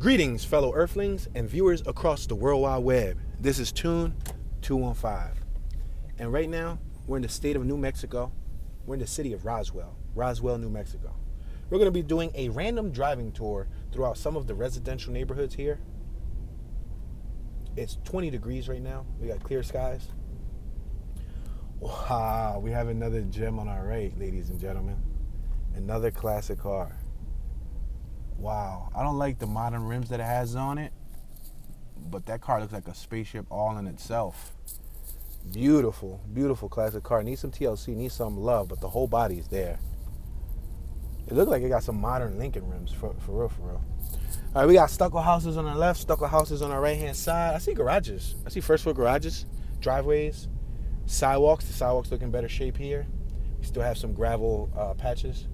Greetings, fellow Earthlings and viewers across the World Wide Web. This is Tune 215. And right now, we're in the state of New Mexico. We're in the city of Roswell, New Mexico. We're going to be doing a random driving tour throughout some of the residential neighborhoods here. It's 20 degrees right now. We got clear skies. Wow, we have another gem on our right, ladies and gentlemen. Another classic car. Wow, I don't like the modern rims that it has on it, but that car looks like a spaceship all in itself. Beautiful, beautiful classic car. Needs some TLC, needs some love, but the whole body is there. It looks like it got some modern Lincoln rims, for real, for real. All right, we got stucco houses on our left, stucco houses on our right-hand side. I see garages. I see first-floor garages, driveways, sidewalks. The sidewalks look in better shape here. We still have some gravel patches.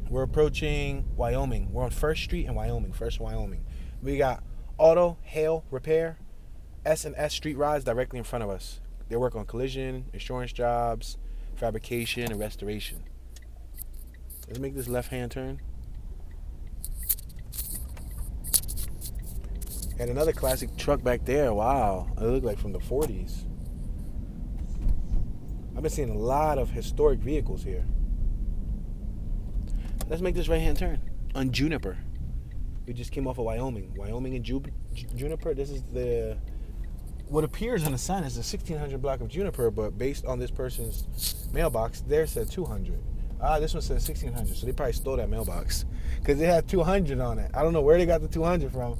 We're approaching Wyoming. We're on First Street in Wyoming, First Wyoming. We got auto, hail, repair, S&S street rides directly in front of us. They work on collision, insurance jobs, fabrication, and restoration. Let's make this left-hand turn. And another classic truck back there. Wow, it looked like from the 40s. I've been seeing a lot of historic vehicles here. Let's make this right-hand turn on Juniper. We just came off of Wyoming. Wyoming and Juniper. This is what appears on the sign is the 1600 block of Juniper, but based on this person's mailbox, there said 200. This one says 1600, so they probably stole that mailbox because it had 200 on it. I don't know where they got the 200 from.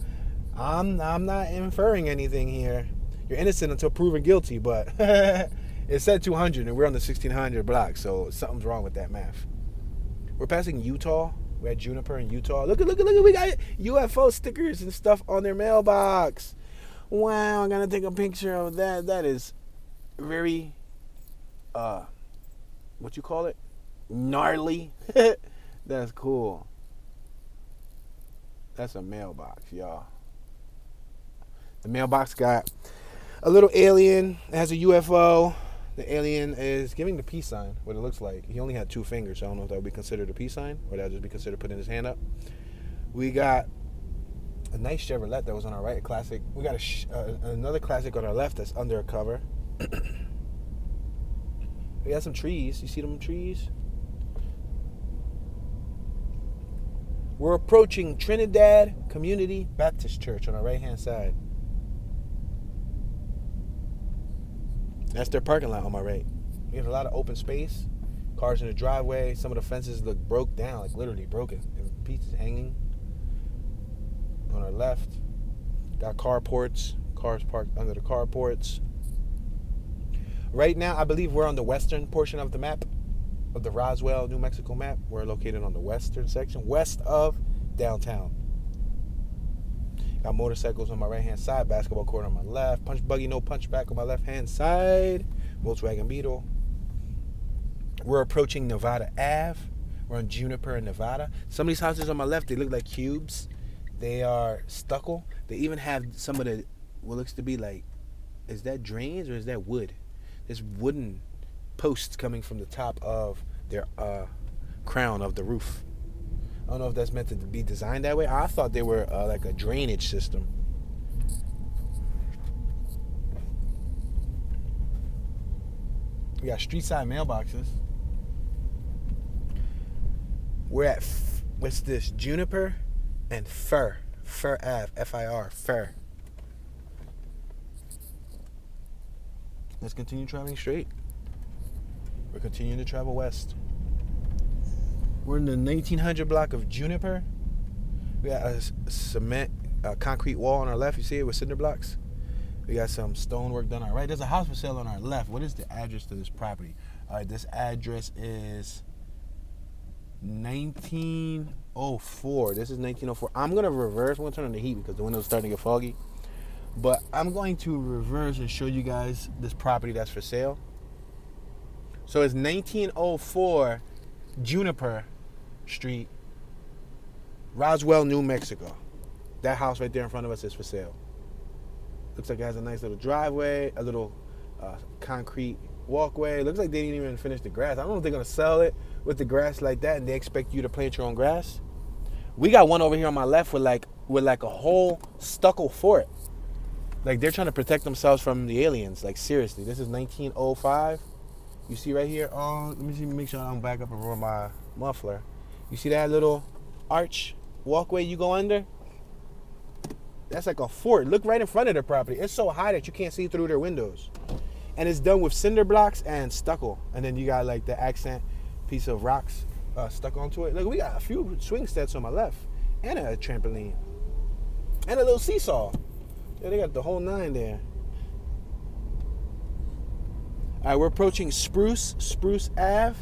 I'm not inferring anything here. You're innocent until proven guilty, but it said 200, and we're on the 1600 block, so something's wrong with that math. We're passing Utah. We're at Juniper in Utah. Look. We got UFO stickers and stuff on their mailbox. Wow, I'm going to take a picture of that. That is very, what you call it? Gnarly. That's cool. That's a mailbox, y'all. The mailbox got a little alien. It has a UFO. The alien is giving the peace sign, what it looks like. He only had 2 fingers, so I don't know if that would be considered a peace sign or that would just be considered putting his hand up. We got a nice Chevrolet that was on our right, a classic. We got another classic on our left that's under a cover. We got some trees. You see them trees? We're approaching Trinidad Community Baptist Church on our right-hand side. That's their parking lot on my right. We have a lot of open space. Cars in the driveway. Some of the fences look broke down, like literally broken. And pieces hanging. On our left, got carports. Cars parked under the carports. Right now, I believe we're on the western portion of the map, of the Roswell, New Mexico map. We're located on the western section, west of downtown. Got motorcycles on my right-hand side, basketball court on my left, punch buggy, no punchback on my left-hand side, Volkswagen Beetle. We're approaching Nevada Ave. We're on Juniper in Nevada. Some of these houses on my left, they look like cubes. They are stucco. They even have some of the, what looks to be like, is that drains or is that wood? There's wooden posts coming from the top of their crown of the roof. I don't know if that's meant to be designed that way. I thought they were like a drainage system. We got street side mailboxes. We're at, what's this? Juniper and Fir Ave, F-I-R, Fir. Let's continue traveling straight. We're continuing to travel west. We're in the 1900 block of Juniper. We got a cement, concrete wall on our left. You see it with cinder blocks. We got some stonework done on our right. There's a house for sale on our left. What is the address to this property? All right, this address is 1904. This is 1904. I'm going to reverse. I'm going to turn on the heat because the window's starting to get foggy. But I'm going to reverse and show you guys this property that's for sale. So it's 1904 Juniper Street, Roswell, New Mexico. That house right there in front of us is for sale. Looks like it has a nice little driveway, a little concrete walkway. Looks like they didn't even finish the grass. I don't know if they're going to sell it with the grass like that and they expect you to plant your own grass. We got one over here on my left with like a whole stucco fort. Like they're trying to protect themselves from the aliens. Like seriously, this is 1905. You see right here. Oh, let me see, make sure I don't back up and roll my muffler. You see that little arch walkway you go under? That's like a fort. Look right in front of their property. It's so high that you can't see through their windows. And it's done with cinder blocks and stucco. And then you got like the accent piece of rocks stuck onto it. Look, we got a few swing sets on my left. And a trampoline. And a little seesaw. Yeah, they got the whole 9 there. All right, we're approaching Spruce Ave.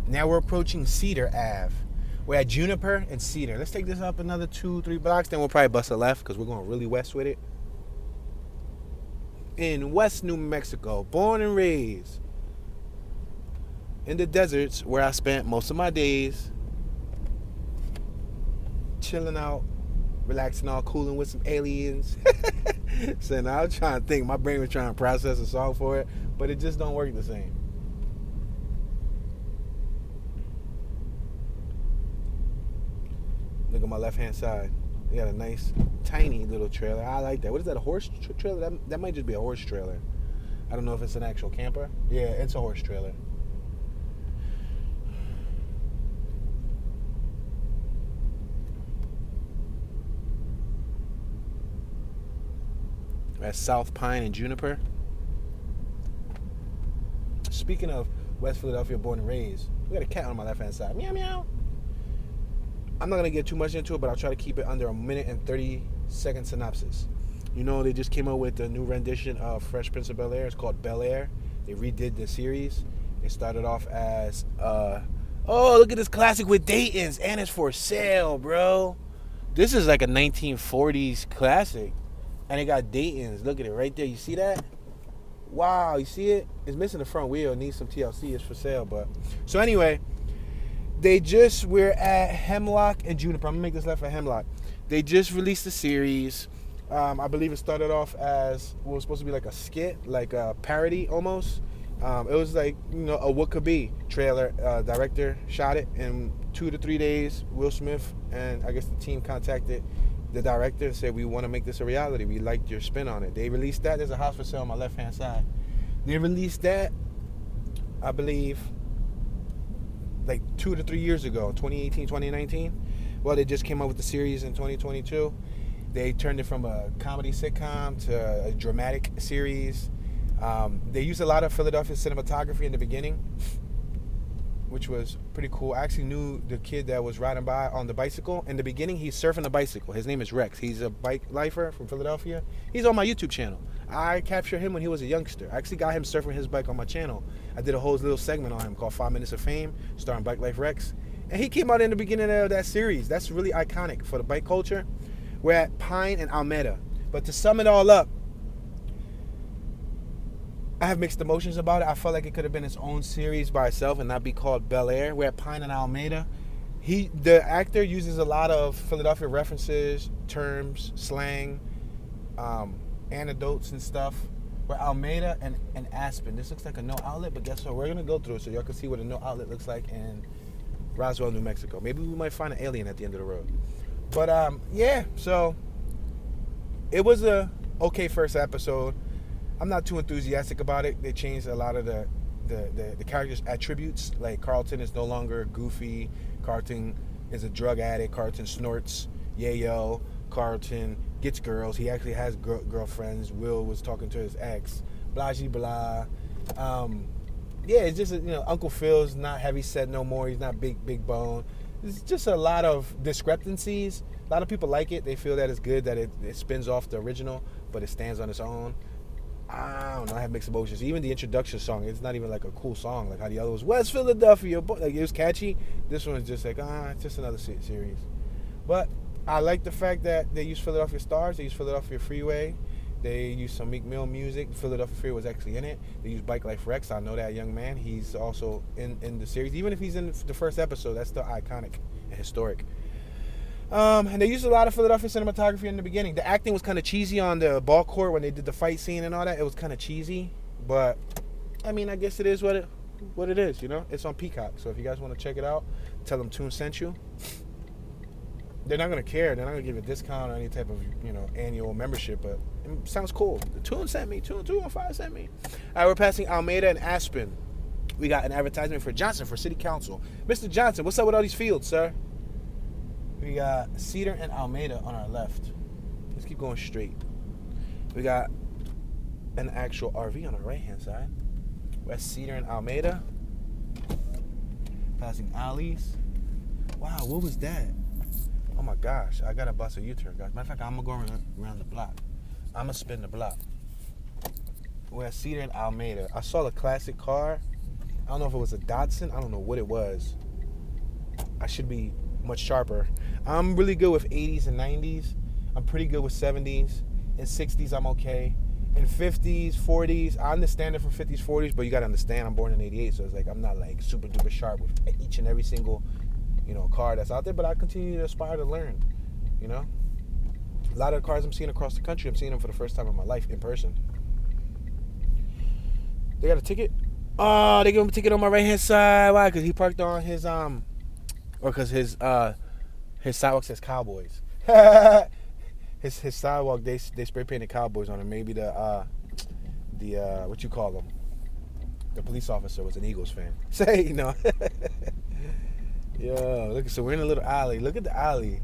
Now we're approaching Cedar Ave. We're at Juniper and Cedar. Let's take this up another 2-3 blocks, then we'll probably bust a left because we're going really west with it. In West New Mexico, born and raised in the deserts where I spent most of my days chilling out, relaxing, all cooling with some aliens. So now I'm trying to think. My brain was trying to process a song for it, but it just don't work the same. Look at my left-hand side. They got a nice, tiny little trailer. I like that. What is that, a horse trailer? That might just be a horse trailer. I don't know if it's an actual camper. Yeah, it's a horse trailer. That's South Pine and Juniper. Speaking of West Philadelphia, born and raised, we got a cat on my left-hand side. Meow, meow. I'm not going to get too much into it, but I'll try to keep it under a minute and 30-second synopsis. You know, they just came out with a new rendition of Fresh Prince of Bel-Air. It's called Bel-Air. They redid the series. It started off as, oh, look at this classic with Dayton's, and it's for sale, bro. This is like a 1940s classic, and it got Dayton's. Look at it right there. You see that? Wow, you see it? It's missing the front wheel. It needs some TLC. It's for sale, but... So anyway... we're at Hemlock and Juniper. I'm going to make this left at Hemlock. They just released the series. I believe it started off as what was supposed to be like a skit, like a parody almost. It was like, you know, a what could be trailer. Director shot it in 2 to 3 days. Will Smith and I guess the team contacted the director and said, we want to make this a reality. We liked your spin on it. They released that. There's a house for sale on my left-hand side. They released that, I believe, like 2 to 3 years ago, 2018, 2019. Well, they just came out with the series in 2022. They turned it from a comedy sitcom to a dramatic series. They used a lot of Philadelphia cinematography in the beginning, which was pretty cool. I actually knew the kid that was riding by on the bicycle. In the beginning, he's surfing a bicycle. His name is Rex. He's a bike lifer from Philadelphia. He's on my YouTube channel. I captured him when he was a youngster. I actually got him surfing his bike on my channel. I did a whole little segment on him called 5 Minutes of Fame, starring Bike Life Rex. And he came out in the beginning of that series. That's really iconic for the bike culture. We're at Pine and Almeida. But to sum it all up, I have mixed emotions about it. I felt like it could have been its own series by itself and not be called Bel-Air. We're at Pine and Almeida. The actor uses a lot of Philadelphia references, terms, slang, anecdotes and stuff. We're Almeida and Aspen. This looks like a no outlet, but guess what? We're going to go through it so y'all can see what a no outlet looks like in Roswell, New Mexico. Maybe we might find an alien at the end of the road. But, yeah, so it was a okay first episode. I'm not too enthusiastic about it. They changed a lot of the characters' attributes. Like Carlton is no longer goofy. Carlton is a drug addict. Carlton snorts yayo. Carlton gets girls. He actually has girlfriends. Will was talking to his ex. Blah, blah. Yeah, it's just, Uncle Phil's not heavy set no more. He's not big bone. It's just a lot of discrepancies. A lot of people like it. They feel that it's good, that it spins off the original, but it stands on its own. I don't know. I have mixed emotions. Even the introduction song, it's not even like a cool song like how the other was. West Philadelphia, like it was catchy. This one's just like, it's just another series. But I like the fact that they use Philadelphia Stars. They use Philadelphia Freeway. They use some Meek Mill music. Philadelphia Freeway was actually in it. They use Bike Life Rex. I know that young man. He's also in the series. Even if he's in the first episode, that's still iconic and historic. And they used a lot of Philadelphia cinematography in the beginning. The acting was kind of cheesy on the ball court when they did the fight scene and all that. It was kind of cheesy, but I mean, I guess it is what it is. You know, it's on Peacock. So if you guys want to check it out, tell them Toon sent you. They're not gonna care. They're not gonna give you a discount or any type of annual membership. But it sounds cool. The Toon sent me. Toon 215 sent me. All right, we're passing Almeida and Aspen. We got an advertisement for Johnson for City Council. Mr. Johnson, what's up with all these fields, sir? We got Cedar and Almeida on our left. Let's keep going straight. We got an actual RV on our right-hand side. West Cedar and Almeida. Passing alleys. Wow, what was that? Oh my gosh, I gotta bust a U-turn, guys. Matter of fact, I'm gonna go around the block. I'm gonna spin the block. We're at Cedar and Almeida. I saw the classic car. I don't know if it was a Datsun. I don't know what it was. I should be much sharper. I'm really good with 80s and 90s. I'm pretty good with 70s. In 60s, I'm okay. In 50s, 40s, I understand it for 50s, 40s, but you gotta understand I'm born in 88, so it's like I'm not like super duper sharp with each and every single, car that's out there, but I continue to aspire to learn, A lot of the cars I'm seeing across the country, I'm seeing them for the first time in my life in person. They got a ticket? Oh, they gave him a ticket on my right-hand side. Why? Because he parked on his, or because his sidewalk says Cowboys. his sidewalk, they spray painted Cowboys on it. Maybe the what you call them? The police officer was an Eagles fan. Say, Yo, look, so we're in a little alley. Look at the alley.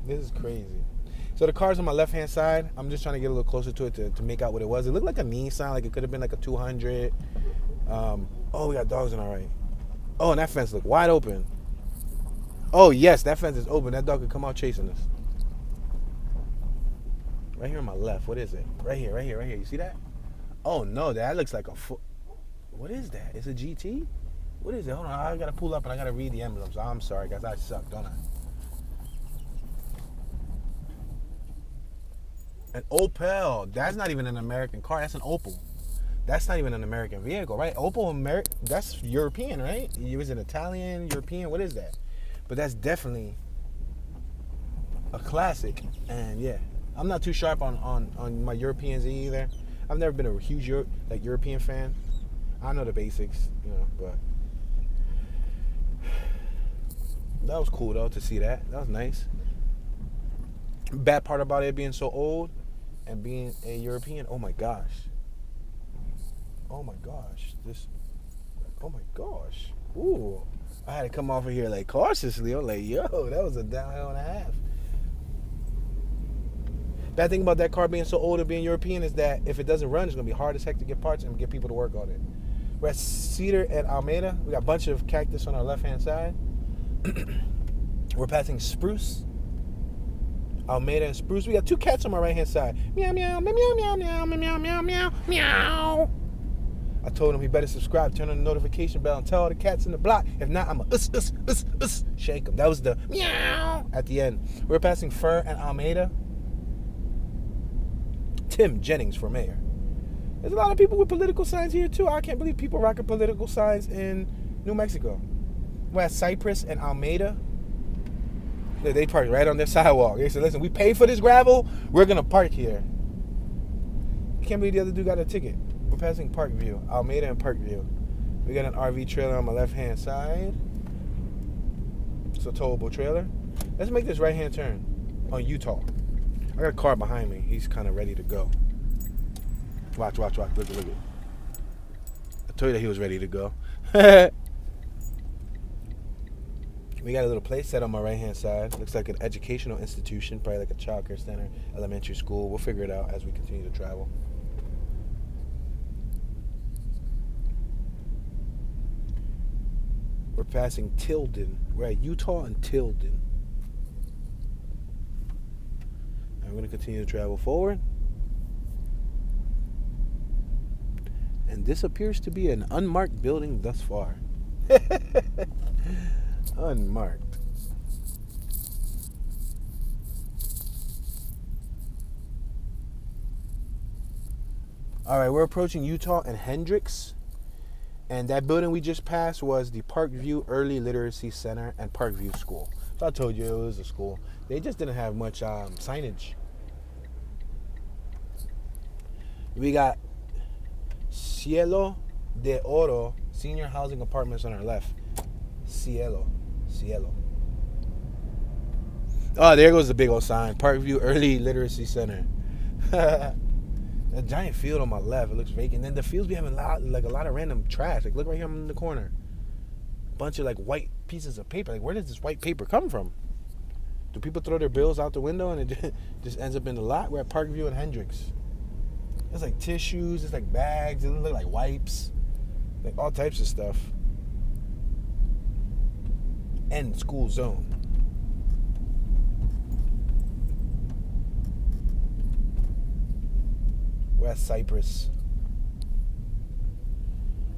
This is crazy. So the car's on my left-hand side. I'm just trying to get a little closer to it to make out what it was. It looked like a Nissan, like it could have been like a 200. Oh, we got dogs on our right. Oh, and that fence looked wide open. Oh, yes, that fence is open. That dog could come out chasing us. Right here on my left. What is it? Right here. You see that? Oh, no, that looks like a foot. What is that? It's a GT? What is it? Hold on, I got to pull up and I got to read the emblems. I'm sorry, guys. I suck, don't I? An Opel. That's not even an American car. That's an Opel. That's not even an American vehicle, right? Opel, that's European, right? Is it Italian, European? What is that? But that's definitely a classic. And yeah, I'm not too sharp on my Europeans either. I've never been a huge European fan. I know the basics, but that was cool though to see that. That was nice. Bad part about it being so old and being a European. Oh my gosh. Oh my gosh. Oh my gosh. Ooh. I had to come off of here like cautiously. I'm like, yo, that was a downhill and a half. Bad thing about that car being so old and being European is that if it doesn't run, it's going to be hard as heck to get parts and get people to work on it. We're at Cedar and Almeida. We got a bunch of cactus on our left-hand side. We're passing Spruce. Almeida and Spruce. We got two cats on my right-hand side. Meow, meow, meow, meow, meow, meow, meow, meow, meow. I told him he better subscribe, turn on the notification bell, and tell all the cats in the block. If not, I'm a shake them. That was the meow at the end. We're passing Fur and Almeida. Tim Jennings for mayor. There's a lot of people with political signs here, too. I can't believe people rocking political signs in New Mexico. We're at Cypress and Almeida. They parked right on their sidewalk. They said, listen, we paid for this gravel. We're going to park here. I can't believe the other dude got a ticket. We're passing Parkview, Almeida and Parkview. We got an RV trailer on my left-hand side. It's a towable trailer. Let's make this right-hand turn on Utah. I got a car behind me. He's kind of ready to go. Watch. Look at. I told you that he was ready to go. We got a little place set on my right-hand side. Looks like an educational institution, probably like a child care center, elementary school. We'll figure it out as we continue to travel. We're passing Tilden. We're at Utah and Tilden. And we're going to continue to travel forward. And this appears to be an unmarked building thus far. Unmarked. All right, we're approaching Utah and Hendricks. And that building we just passed was the Parkview Early Literacy Center and Parkview School. So I told you it was a school. They just didn't have much signage. We got Cielo de Oro senior housing apartments on our left. Cielo. Oh, there goes the big old sign. Parkview Early Literacy Center. A giant field on my left. It looks vacant. Then the fields be having a lot of random trash. Like, look right here in the corner. Bunch of like white pieces of paper. Like, where does this white paper come from? Do people throw their bills out the window and it just ends up in the lot? We're at Parkview and Hendricks. There's like tissues. There's like bags. It look like wipes. Like all types of stuff. And school zone. We're at Cypress.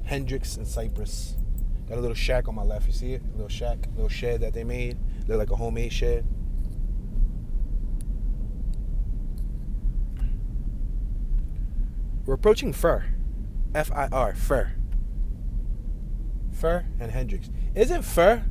Hendricks and Cypress. Got a little shack on my left. You see it? A little shack, a little shed that they made. Look like a homemade shed. We're approaching Fur. F-I-R. Fur. Fur and Hendricks. Isn't Fur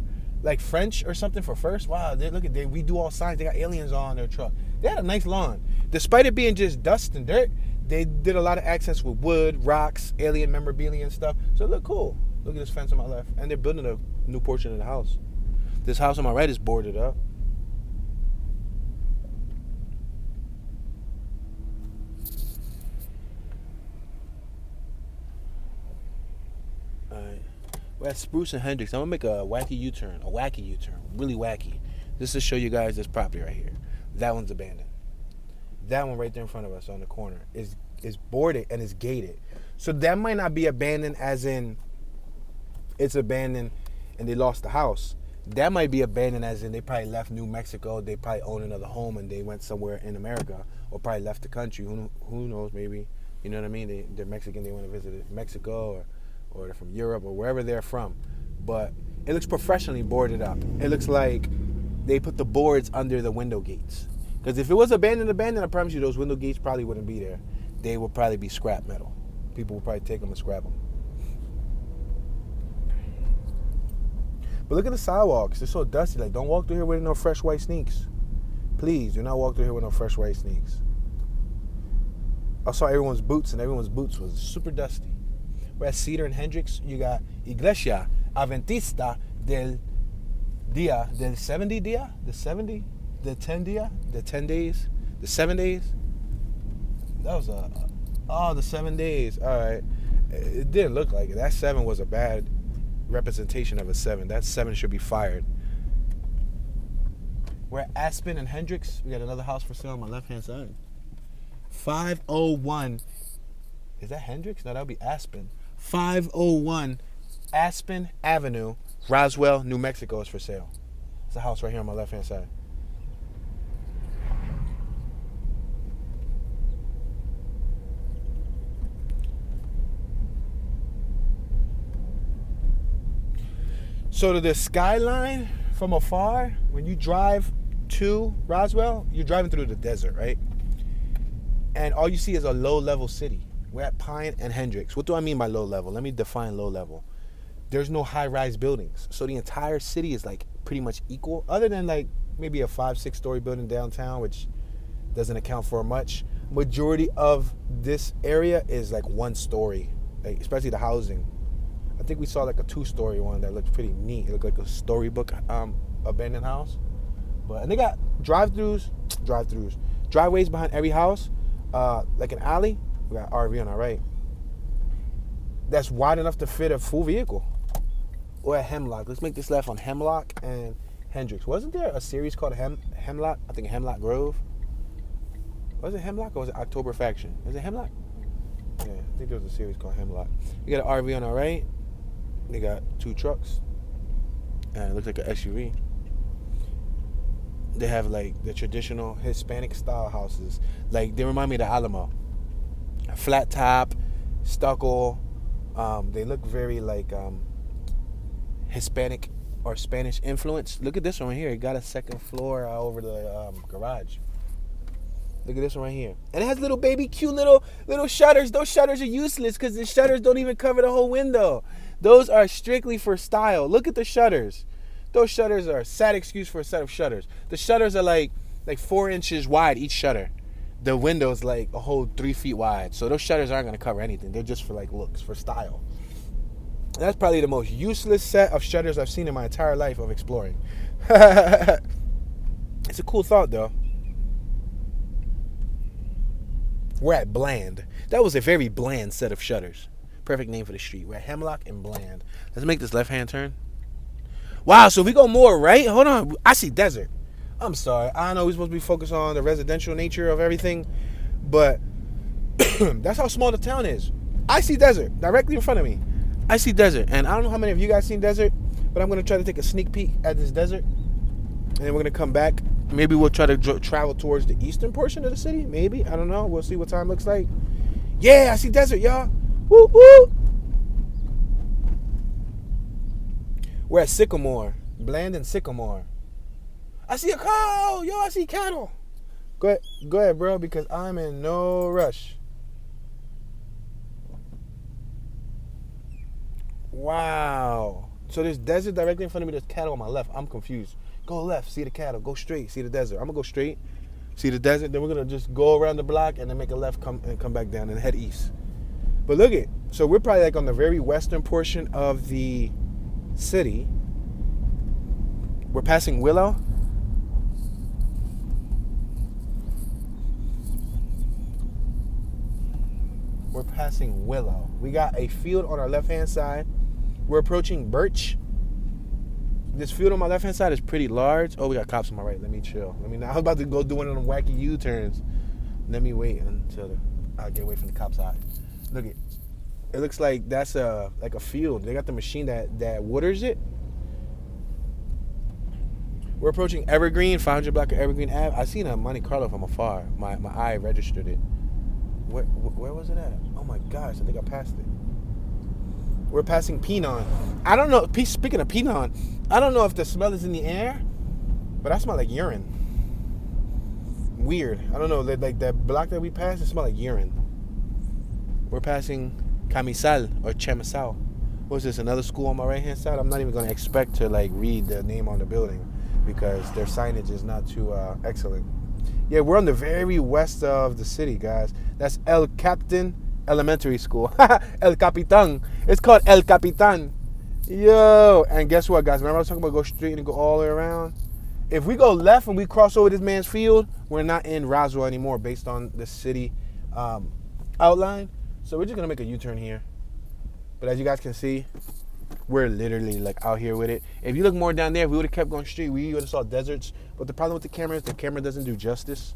like French or something for first? Wow, look at they. We do all signs. They got aliens on their truck. They had a nice lawn. Despite it being just dust and dirt, they did a lot of accents with wood, rocks, alien memorabilia and stuff. So it looked cool. Look at this fence on my left. And they're building a new portion of the house. This house on my right is boarded up. Alright. We're at Spruce and Hendricks. I'm going to make a wacky U-turn. Really wacky. Just to show you guys this property right here. That one's abandoned. That one right there in front of us on the corner is boarded and is gated. So that might not be abandoned as in it's abandoned and they lost the house. That might be abandoned as in they probably left New Mexico. They probably own another home and they went somewhere in America or probably left the country. Who knows, maybe. You know what I mean? They're Mexican. They want to visit Mexico or they're from Europe or wherever they're from. But it looks professionally boarded up. It looks like they put the boards under the window gates. Because if it was abandoned, I promise you those window gates probably wouldn't be there. They would probably be scrap metal. People would probably take them and scrap them. But look at the sidewalks. They're so dusty. Like, don't walk through here with no fresh white sneaks. Please, do not walk through here with no fresh white sneaks. I saw everyone's boots, and everyone's boots was super dusty. We're at Cedar and Hendricks. You got Iglesia Adventista del Dia, del 70 Dia, the 70, the 10 Dia, the 10 days, the 7 days. That was the 7 days. All right. It didn't look like it. That 7 was a bad representation of a 7. That 7 should be fired. We're at Aspen and Hendricks. We got another house for sale on my left-hand side. 501. Is that Hendricks? No, that would be Aspen. 501 Aspen Avenue, Roswell, New Mexico is for sale. It's a house right here on my left-hand side. So to the skyline from afar, when you drive to Roswell, you're driving through the desert, right? And all you see is a low-level city. We're at Pine and Hendricks. What do I mean by low level? Let me define low level. There's no high-rise buildings. So the entire city is like pretty much equal, other than like maybe a 5-6 story building downtown, which doesn't account for much. Majority of this area is like 1 story, like, especially the housing. I think we saw like a 2-story one that looked pretty neat. It looked like a storybook abandoned house. And they got driveways behind every house, like an alley. We got RV on our right. That's wide enough to fit a full vehicle. Or at Hemlock. Let's make this left on Hemlock and Hendricks. Wasn't there a series called Hemlock? I think Hemlock Grove. Was it Hemlock or was it October Faction? Was it Hemlock? Yeah, I think there was a series called Hemlock. We got an RV on our right. They got 2 trucks. And it looks like an SUV. They have like the traditional Hispanic style houses. Like, they remind me of the Alamo. Flat top, stucco. They look very like Hispanic or Spanish influence. Look at this one right here. It got a 2nd floor over the garage. Look at this one right here. And it has little baby cute little shutters. Those shutters are useless because the shutters don't even cover the whole window. Those are strictly for style. Look at the shutters. Those shutters are a sad excuse for a set of shutters. The shutters are like 4 inches wide each shutter. The window's like a whole 3 feet wide. So those shutters aren't going to cover anything. They're just for like looks, for style. That's probably the most useless set of shutters I've seen in my entire life of exploring. It's a cool thought, though. We're at Bland. That was a very bland set of shutters. Perfect name for the street. We're at Hemlock and Bland. Let's make this left-hand turn. Wow, so if we go more right, hold on. I see desert. I'm sorry. I know we're supposed to be focused on the residential nature of everything, but that's how small the town is. I see desert directly in front of me. I see desert, and I don't know how many of you guys seen desert, but I'm going to try to take a sneak peek at this desert, and then we're going to come back. Maybe we'll try to travel towards the eastern portion of the city. Maybe. I don't know. We'll see what time looks like. Yeah, I see desert, y'all. Woo, woo. We're at Sycamore. Bland and Sycamore. I see a cow. Yo, I see cattle. Go ahead, bro, because I'm in no rush. Wow. So there's desert directly in front of me. There's cattle on my left. I'm confused. Go left, see the cattle. Go straight, see the desert. I'm going to go straight, see the desert. Then we're going to just go around the block and then make a left come back down and head east. But look it. So we're probably like on the very western portion of the city. We're passing Willow. We're passing Willow. We got a field on our left-hand side. We're approaching Birch. This field on my left-hand side is pretty large. Oh, we got cops on my right. Let me chill. I was about to go do one of them wacky U-turns. Let me wait until I get away from the cops' eye. Look it. It looks like that's like a field. They got the machine that waters it. We're approaching Evergreen, 500 block of Evergreen Ave. I seen a Monte Carlo from afar. My eye registered it. Where was it at? Oh my gosh, I think I passed it. We're passing Pinon. I don't know. Speaking of Pinon, I don't know if the smell is in the air, but I smell like urine. Weird. I don't know. Like that block that we passed, it smells like urine. We're passing Camisal or Chemisal. What's this? Another school on my right hand side? I'm not even going to expect to like read the name on the building because their signage is not too excellent. Yeah, we're on the very west of the city, guys. That's El Captain Elementary School. El Capitan. It's called El Capitan. Yo. And guess what, guys? Remember I was talking about go straight and go all the way around? If we go left and we cross over this man's field, we're not in Roswell anymore based on the city outline. So we're just going to make a U-turn here. But as you guys can see, we're literally like out here with it. If you look more down there, if we would have kept going straight, we would have saw deserts. But the problem with the camera is the camera doesn't do justice.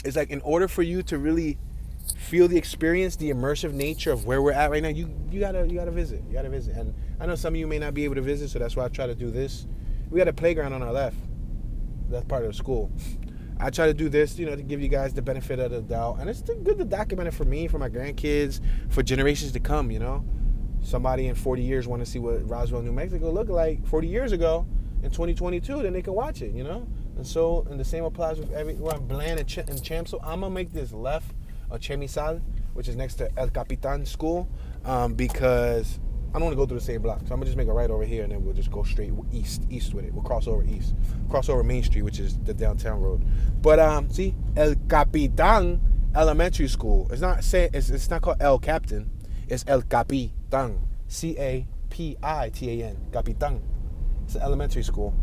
It's like in order for you to really feel the experience, the immersive nature of where we're at right now, you gotta visit. You gotta visit. And I know some of you may not be able to visit, so that's why I try to do this. We got a playground on our left. That's part of the school. I try to do this, to give you guys the benefit of the doubt. And it's good to document it for me, for my grandkids, for generations to come, Somebody in 40 years want to see what Roswell, New Mexico looked like 40 years ago in 2022, then they can watch it, And so, and the same applies with we're on Bland and Champ. So I'm going to make this left of Chemisal, which is next to El Capitan School, because I don't want to go through the same block. So I'm going to just make a right over here, and then we'll just go straight east with it. We'll cross over east. Cross over Main Street, which is the downtown road. But, see, El Capitan Elementary School. It's not called El Captain. It's El Capitan. Capitan. Capitan. It's an elementary school.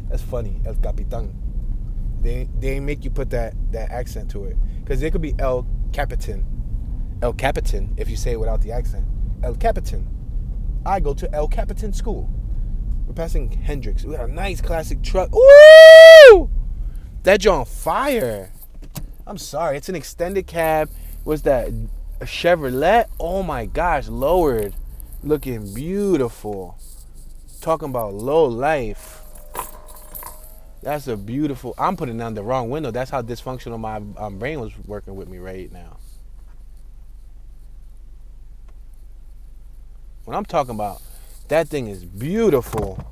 That's funny. El Capitan. They make you put that accent to it. Because it could be El Capitan. El Capitan, if you say it without the accent. El Capitan. I go to El Capitan School. We're passing Hendricks. We got a nice classic truck. Ooh! That joint on fire. I'm sorry. It's an extended cab. What's that? A Chevrolet? Oh my gosh. Lowered. Looking beautiful. Talking about low life. That's a beautiful. I'm putting down the wrong window. That's how dysfunctional my brain was working with me right now. When I'm talking about, that thing is beautiful.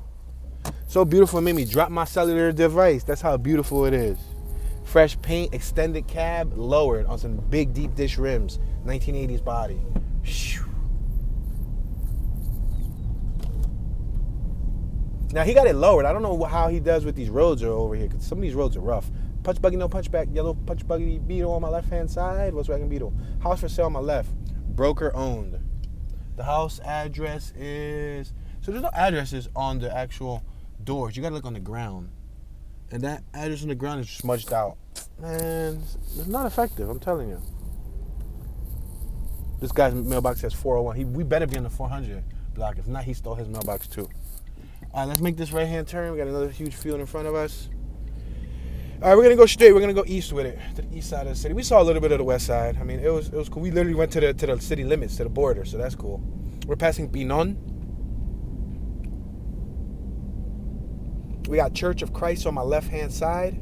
So beautiful it made me drop my cellular device. That's how beautiful it is. Fresh paint, extended cab, lowered on some big deep dish rims. 1980s body. Now, he got it lowered. I don't know how he does with these roads over here, because some of these roads are rough. Punch buggy, no punchback. Yellow punch buggy Beetle on my left-hand side. Volkswagen Beetle. House for sale on my left. Broker owned. The house address is... So there's no addresses on the actual doors. You got to look on the ground. And that address on the ground is smudged out. Man, it's not effective, I'm telling you. This guy's mailbox says 401. We better be in the 400 block. If not, he stole his mailbox too. All right, let's make this right-hand turn. We got another huge field in front of us. All right, we're going to go straight. We're going to go east with it, to the east side of the city. We saw a little bit of the west side. I mean, it was cool. We literally went to the city limits, to the border, so that's cool. We're passing Pinon. We got Church of Christ on my left-hand side.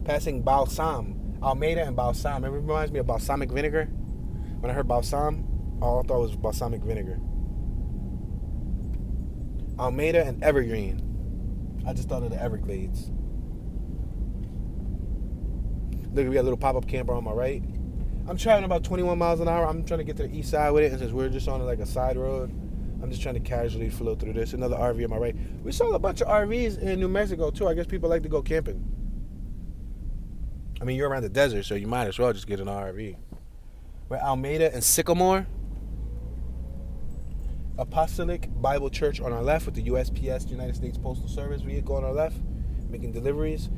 Passing Balsam, Almeida and Balsam. It reminds me of balsamic vinegar. When I heard Balsam, all I thought was balsamic vinegar. Almeida and Evergreen. I just thought of the Everglades. Look, we got a little pop-up camper on my right. I'm traveling about 21 miles an hour. I'm trying to get to the east side with it, and since we're just on like a side road, I'm just trying to casually flow through this. Another RV on my right. We saw a bunch of RVs in New Mexico, too. I guess people like to go camping. I mean, you're around the desert, so you might as well just get an RV. We're Almeida and Sycamore. Apostolic Bible Church on our left with the USPS, United States Postal Service vehicle on our left, making deliveries.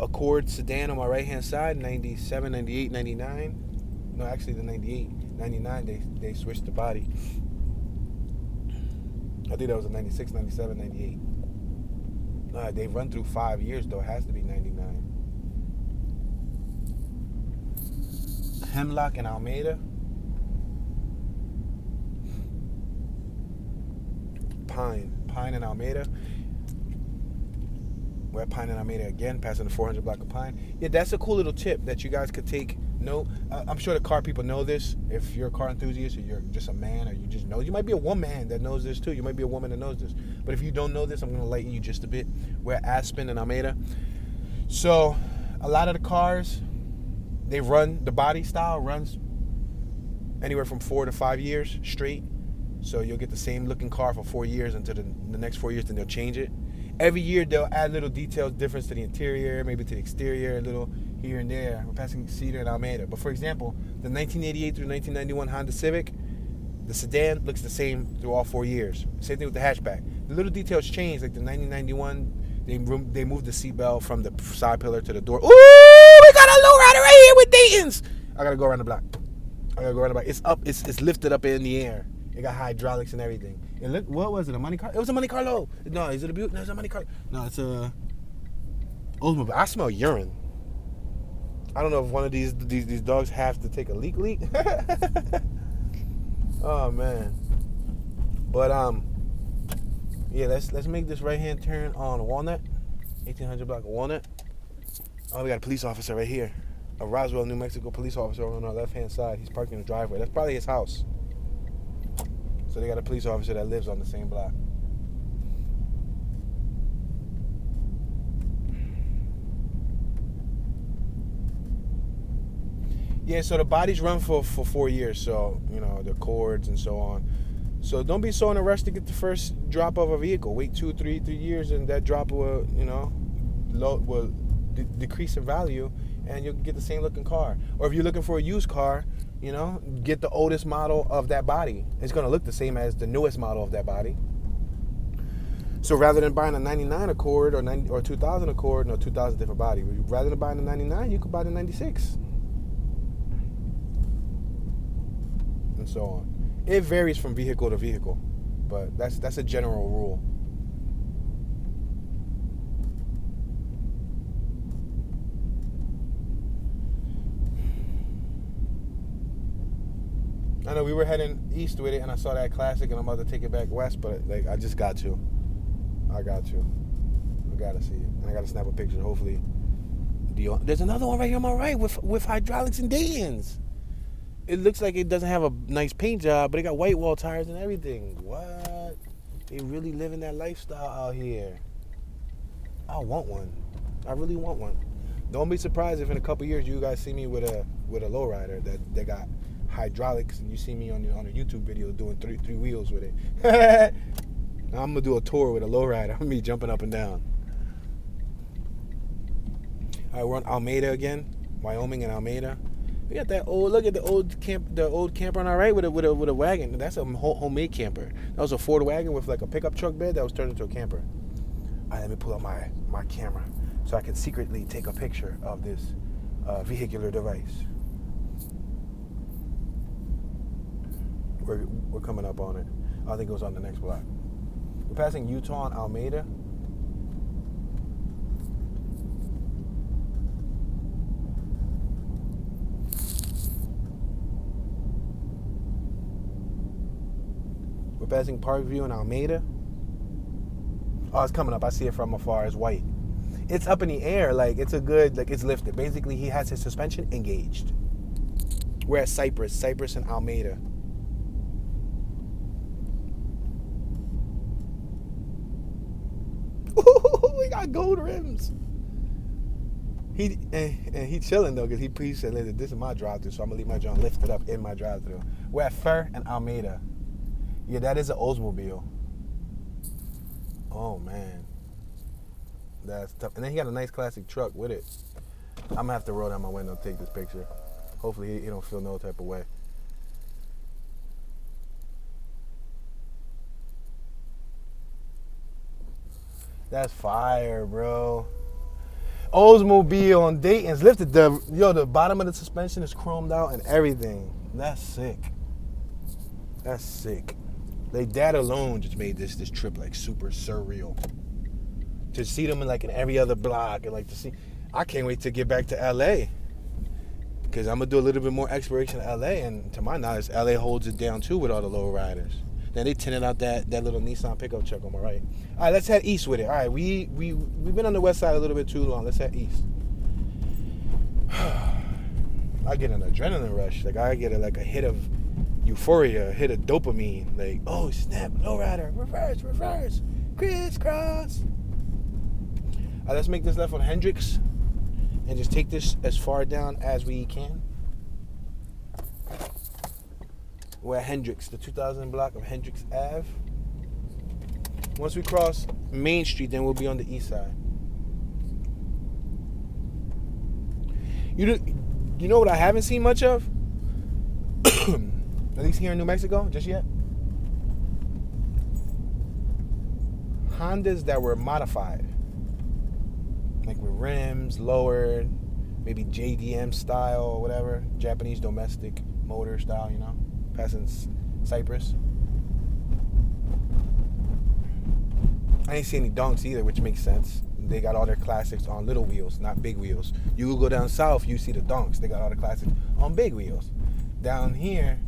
Accord Sedan on my right-hand side, 97, 98, 99. No, actually the 98. 99, they switched the body. I think that was a 96, 97, 98. They've run through 5 years, though. It has to be 99. Hemlock and Almeida. Pine and Almeida. We're at Pine and Almeida again, passing the 400 block of Pine. Yeah, that's a cool little tip that you guys could take note. I'm sure the car people know this. If you're a car enthusiast or you're just a man or you just know, you might be a woman that knows this too. You might be a woman that knows this. But if you don't know this, I'm going to lighten you just a bit. We're at Aspen and Almeida. So a lot of the cars, they run, the body style runs anywhere from 4 to 5 years straight. So you'll get the same looking car for 4 years until the next 4 years, then they'll change it. Every year they'll add little details, difference to the interior, maybe to the exterior, a little here and there. We're passing Cedar and Almeida. But for example, the 1988 through 1991 Honda Civic, the sedan looks the same through all 4 years. Same thing with the hatchback. The little details change, like the 1991, they moved the seatbelt from the side pillar to the door. Ooh, we got a lowrider right here with Dayton's. I gotta go around the block. It's up, it's lifted up in the air. It got hydraulics and everything. And look, what was it? A Monte Carlo? It was a Monte Carlo. No, is it a Buick? No, it's a Monte Carlo. No, it's a Oldsmobile. I smell urine. I don't know if one of these dogs have to take a leak. Oh man. But yeah, let's make this right hand turn on Walnut, 1800 block of Walnut. Oh, we got a police officer right here. A Roswell, New Mexico police officer on our left hand side. He's parked in the driveway. That's probably his house. So they got a police officer that lives on the same block. Yeah, so the bodies run for 4 years, so, you know, the cords and so on. So don't be so in a rush to get the first drop of a vehicle. Wait 2, 3 years, and that drop will, you know, will decrease in value, and you'll get the same looking car. Or if you're looking for a used car, you know, get the oldest model of that body. It's going to look the same as the newest model of that body. So rather than buying a 99 Accord or 2000 Accord, no, 2000 different body. Rather than buying a 99, you could buy the 96. And so on. It varies from vehicle to vehicle, but that's a general rule. I know we were heading east with it, and I saw that classic, and I'm about to take it back west, but like I just got to. I gotta see it, and I gotta snap a picture. Hopefully, there's another one right here on my right with hydraulics and Dayton's. It looks like it doesn't have a nice paint job, but it got white wall tires and everything. What? They really living that lifestyle out here. I want one. I really want one. Don't be surprised if in a couple years you guys see me with a lowrider that got hydraulics, and you see me on a YouTube video doing three wheels with it. Now I'm gonna do a tour with a lowrider. I'm gonna be jumping up and down. All right, we're on Almeida again, Wyoming and Almeida. We got that old. Look at the old camper on our right with a wagon. That's a homemade camper. That was a Ford wagon with like a pickup truck bed that was turned into a camper. All right, let me pull out my camera so I can secretly take a picture of this vehicular device. We're coming up on it. I think it was on the next block. We're passing Utah and Almeida. We're passing Parkview and Almeida. Oh, it's coming up. I see it from afar. It's white. It's up in the air. Like, it's a good, like, it's lifted. Basically, he has his suspension engaged. We're at Cypress and Almeida. We got gold rims. He chilling though, because he said, "Listen, this is my drive-through, so I'm gonna leave my joint lifted up in my drive-through." We're at Fur and Almeida. Yeah, that is an Oldsmobile. Oh man, that's tough. And then he got a nice classic truck with it. I'm gonna have to roll down my window and take this picture. Hopefully he don't feel no type of way. That's fire, bro. Oldsmobile on Dayton's lifted. The bottom of the suspension is chromed out and everything. That's sick. That's sick. Like, that alone just made this trip like super surreal. To see them in every other block and to see. I can't wait to get back to LA. Because I'm gonna do a little bit more exploration in LA, and to my knowledge, LA holds it down too with all the low riders. Then they tinted out that little Nissan pickup truck on my right. All right, let's head east with it. All right, we've been on the west side a little bit too long. Let's head east. I get an adrenaline rush. I get a hit of euphoria, a hit of dopamine. Oh snap, lowrider, reverse, crisscross. All right, let's make this left on Hendricks and just take this as far down as we can. We're at Hendricks, the 2000 block of Hendricks Ave. Once we cross Main Street, then we'll be on the east side. You know what I haven't seen much of? At least here in New Mexico, just yet? Hondas that were modified. With rims lowered, maybe JDM style or whatever. Japanese domestic motor style, passing Cypress. I ain't see any donks either, which makes sense. They got all their classics on little wheels, not big wheels. You go down south, you see the donks. They got all the classics on big wheels. Down here,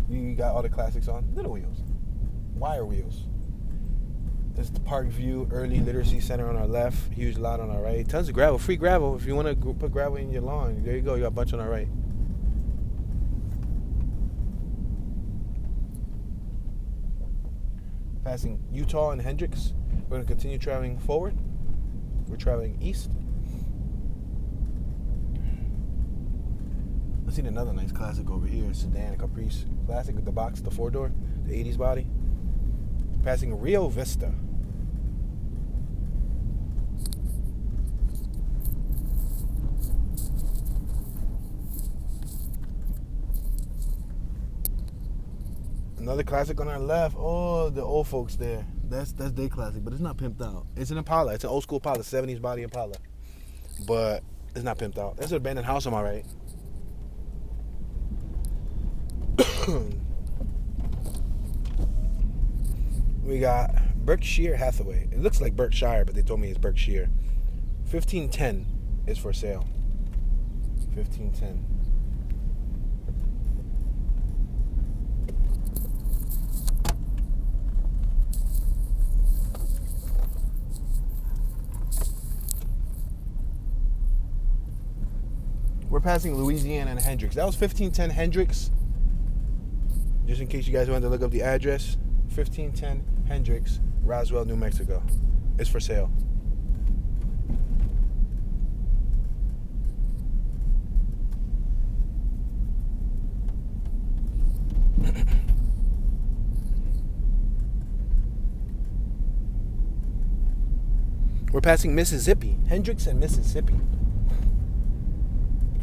you got all the classics on little wheels, wire wheels. This is the Parkview Early Literacy Center on our left. Huge lot on our right. Tons of gravel, free gravel. If you want to put gravel in your lawn, there you go. You got a bunch on our right. Passing Utah and Hendricks. We're going to continue traveling forward. We're traveling east. Let's see another nice classic over here. Sedan Caprice Classic with the box, the 4-door, the 80s body. Passing Rio Vista. Another classic on our left. Oh, the old folks there. That's their classic, but it's not pimped out. It's an Impala. It's an old school Impala, 70s body Impala. But it's not pimped out. There's an abandoned house on my right. We got Berkshire Hathaway. It looks like Berkshire, but they told me it's Berkshire. 1510 is for sale. 1510. We're passing Louisiana and Hendricks. That was 1510 Hendricks. Just in case you guys wanted to look up the address. 1510 Hendricks, Roswell, New Mexico. It's for sale. We're passing Mississippi. Hendricks and Mississippi.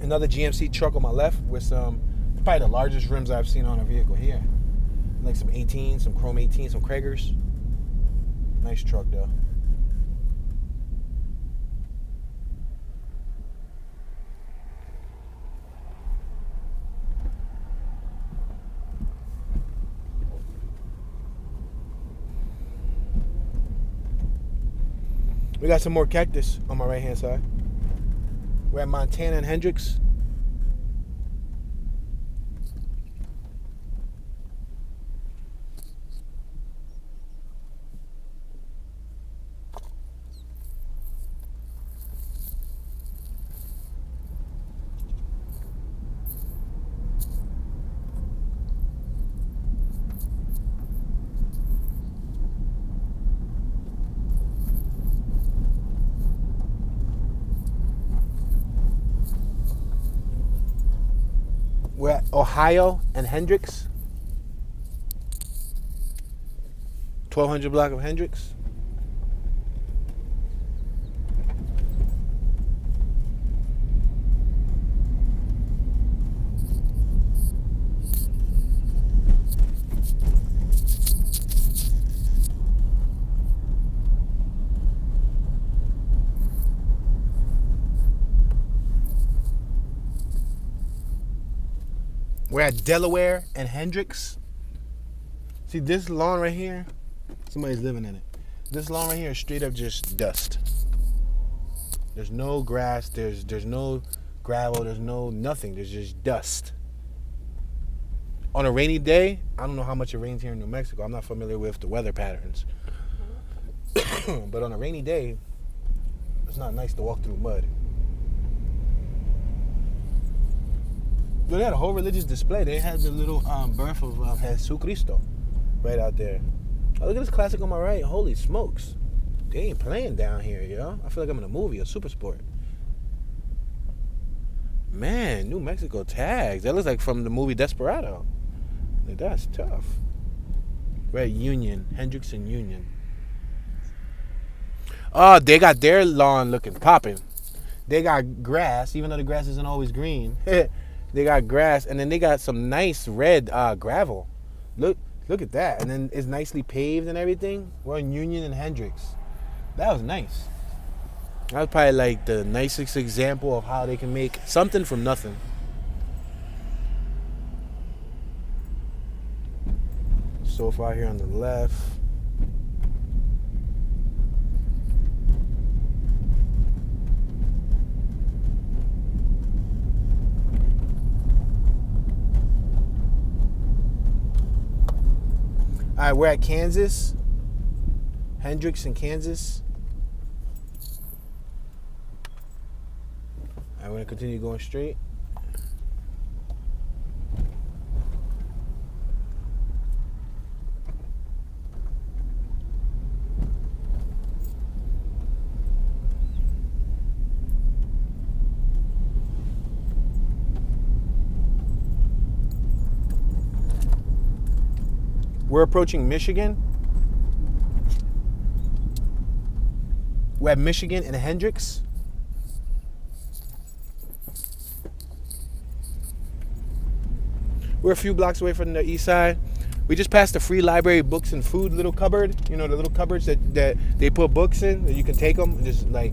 Another GMC truck on my left with some, probably the largest rims I've seen on a vehicle here. Like some 18, some chrome 18, some Kragers. Nice truck though. We got some more cactus on my right hand side. We're at Montana and Hendricks. We're at Ohio and Hendricks. 1200 block of Hendricks. We're at Delaware and Hendricks. See this lawn right here? Somebody's living in it. This lawn right here is straight up just dust. There's no grass, there's no gravel, there's no nothing. There's just dust. On a rainy day, I don't know how much it rains here in New Mexico. I'm not familiar with the weather patterns. But on a rainy day, it's not nice to walk through mud. They had a whole religious display. They had the little birth of Jesus Cristo right out there. Oh, look at this classic on my right. Holy smokes. They ain't playing down here, yo. I feel like I'm in a movie, a super sport. Man, New Mexico tags. That looks like from the movie Desperado. Like, that's tough. We're at Union. Hendricks and Union. Oh, they got their lawn looking popping. They got grass, even though the grass isn't always green. They got grass, and then they got some nice red gravel. Look at that. And then it's nicely paved and everything. We're on Union and Hendricks. That was nice. That was probably like the nicest example of how they can make something from nothing. So far here on the left. All right, we're at Kansas. Hendricks in Kansas. All right, we're gonna continue going straight. We're approaching Michigan. We're at Michigan and Hendricks. We're a few blocks away from the east side. We just passed the free library books and food little cupboard. You know, the little cupboards that they put books in, that you can take them and just like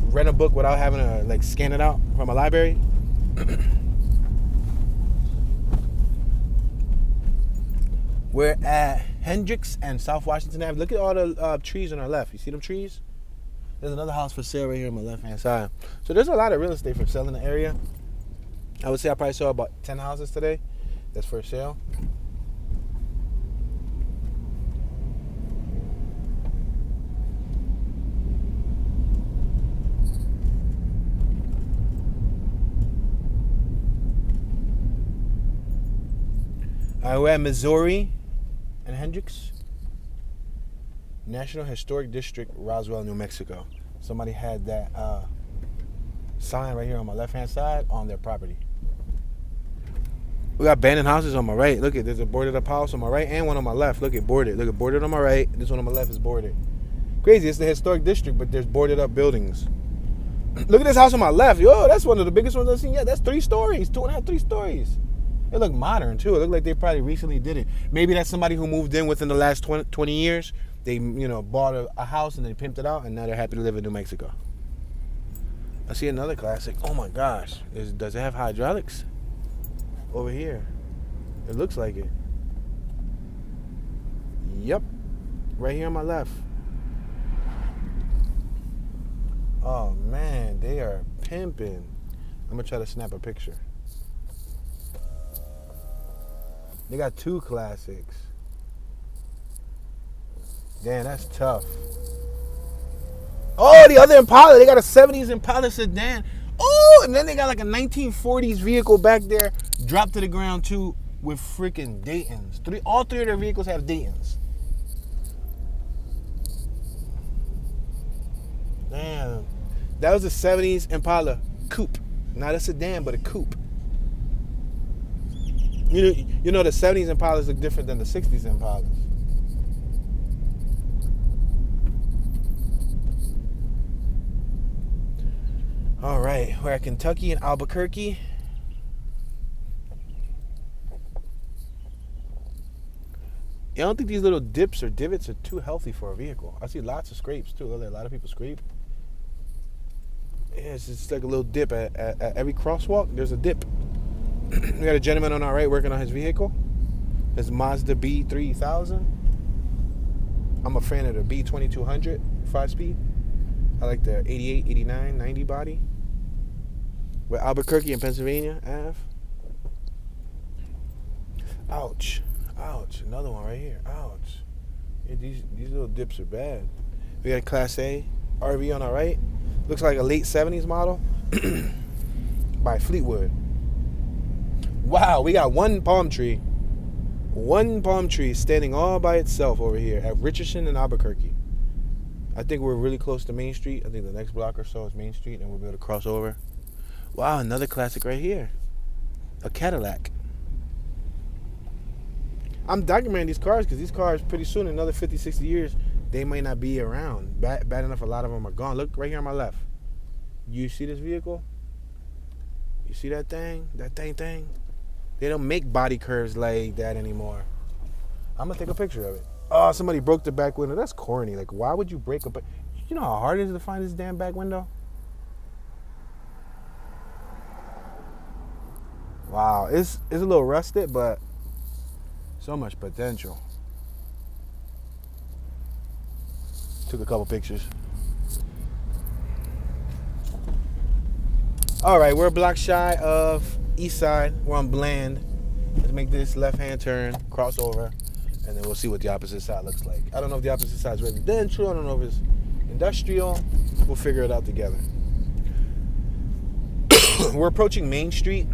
rent a book without having to like scan it out from a library. We're at Hendricks and South Washington Ave. Look at all the trees on our left. You see them trees? There's another house for sale right here on my left-hand side. So there's a lot of real estate for sale in the area. I would say I probably saw about 10 houses today that's for sale. We're at Missouri and Hendricks. National Historic District, Roswell, New Mexico. Somebody had that sign right here on my left-hand side on their property. We got abandoned houses on my right. Look at, there's a boarded up house on my right and one on my left. Look at boarded. Look at boarded on my right. This one on my left is boarded. Crazy. It's the historic district, but there's boarded up buildings. Look at this house on my left. Yo, that's one of the biggest ones I've seen yet. That's 3 stories, 2.5, 3 stories. It look modern too. It looked like they probably recently did it. Maybe that's somebody who moved in within the last 20 years. They, bought a house and they pimped it out, and now they're happy to live in New Mexico. I see another classic. Oh my gosh. Does it have hydraulics? Over here. It looks like it. Yep. Right here on my left. Oh man, they are pimping. I'm gonna try to snap a picture. They got 2 classics. Damn, that's tough. Oh, the other Impala. They got a 70s Impala sedan. Oh, and then they got like a 1940s vehicle back there, dropped to the ground too, with freaking Daytons. All 3 of their vehicles have Daytons. Damn. That was a 70s Impala coupe. Not a sedan, but a coupe. You know the 70s Impalas look different than the 60s Impalas. All right, we're at Kentucky and Albuquerque. I don't think these little dips or divots are too healthy for a vehicle. I see lots of scrapes too. A lot of people scrape. Yeah, it's just like a little dip. At every crosswalk, there's a dip. We got a gentleman on our right working on his vehicle. His Mazda B3000. I'm a fan of the B2200 5-speed. I like the 88, 89, 90 body. With Albuquerque and Pennsylvania Ave. Ouch. Ouch. Another one right here. Ouch. Yeah, these little dips are bad. We got a Class A RV on our right. Looks like a late 70s model by Fleetwood. Wow, we got one palm tree. One palm tree standing all by itself over here at Richardson and Albuquerque. I think we're really close to Main Street. I think the next block or so is Main Street, and we'll be able to cross over. Wow, another classic right here. A Cadillac. I'm documenting these cars because these cars, pretty soon, in another 50, 60 years, they may not be around. Bad enough, a lot of them are gone. Look right here on my left. You see this vehicle? You see that thing? That thing? They don't make body curves like that anymore. I'm going to take a picture of it. Oh, somebody broke the back window. That's corny. Like, why would you break up? You know how hard it is to find this damn back window? Wow, it's a little rusted, but so much potential. Took a couple pictures. All right, we're a block shy of East Side. We're on Bland. Let's make this left-hand turn, cross over, and then we'll see what the opposite side looks like. I don't know if the opposite side is residential. I don't know if it's industrial. We'll figure it out together. We're approaching Main Street.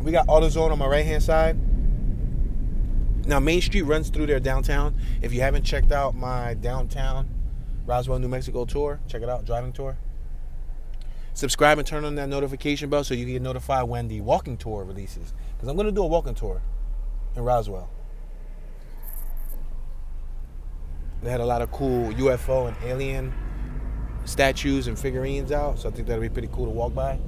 We got AutoZone on my right-hand side. Now, Main Street runs through their downtown. If you haven't checked out my downtown Roswell, New Mexico tour, check it out, driving tour. Subscribe and turn on that notification bell so you can get notified when the walking tour releases. Because I'm going to do a walking tour in Roswell. They had a lot of cool UFO and alien statues and figurines out, so I think that'll be pretty cool to walk by.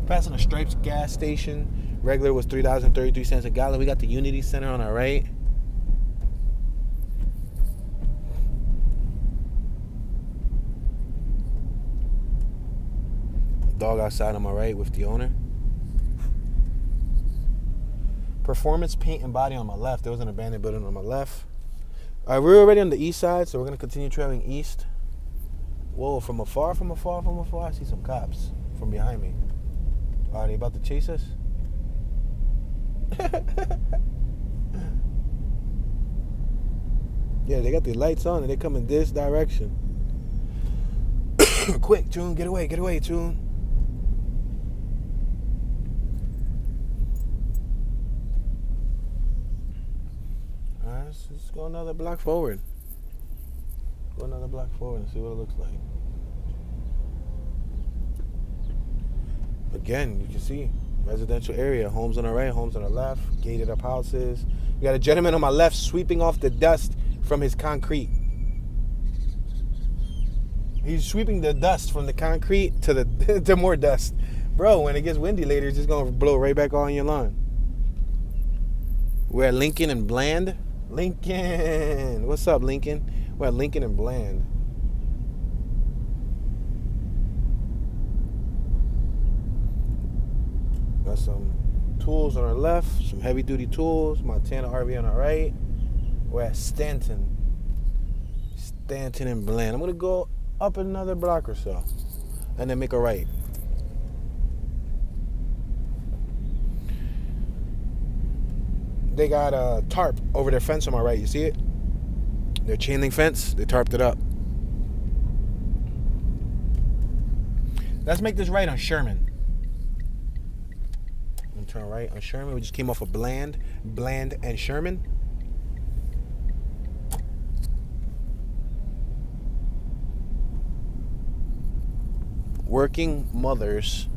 Passing a Stripes gas station. Regular was $3.33 a gallon. We got the Unity Center on our right. Dog outside on my right with the owner. Performance Paint and Body on my left. There was an abandoned building on my left. All right, we're already on the east side, so we're going to continue traveling east. Whoa, from afar, I see some cops from behind me. Are they about to chase us? Yeah, they got the lights on and they come in this direction. Quick, Tune, get away, Tune. Alright, let's go another block forward. Go another block forward and see what it looks like. Again, you can see residential area, homes on the right, homes on the left, gated up houses. We got a gentleman on my left sweeping off the dust from his concrete. He's sweeping the dust from the concrete to the to more dust. Bro, when it gets windy later, it's just going to blow right back on your lawn. We're at Lincoln and Bland. Lincoln. What's up, Lincoln? We're at Lincoln and Bland. Got some tools on our left, some heavy-duty tools. Montana RV on our right. We're at Stanton. Stanton and Bland. I'm going to go up another block or so and then make a right. They got a tarp over their fence on my right. You see it? Their chain link fence. They tarped it up. Let's make this right on Sherman. And turn right on Sherman. We just came off of Bland and Sherman. Working Mothers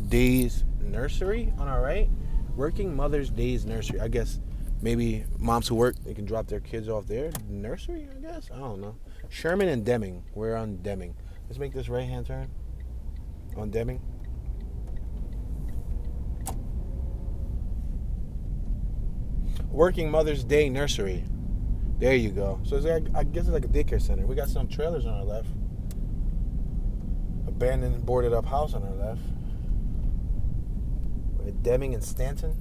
Days Nursery on our right. Working Mothers Days Nursery. I guess maybe moms who work, they can drop their kids off there. Nursery, I guess? I don't know. Sherman and Deming. We're on Deming. Let's make this right-hand turn on Deming. Working Mother's Day Nursery. There you go. So it's like, I guess it's like a daycare center. We got some trailers on our left. Abandoned, boarded up house on our left. We're at Deming and Stanton.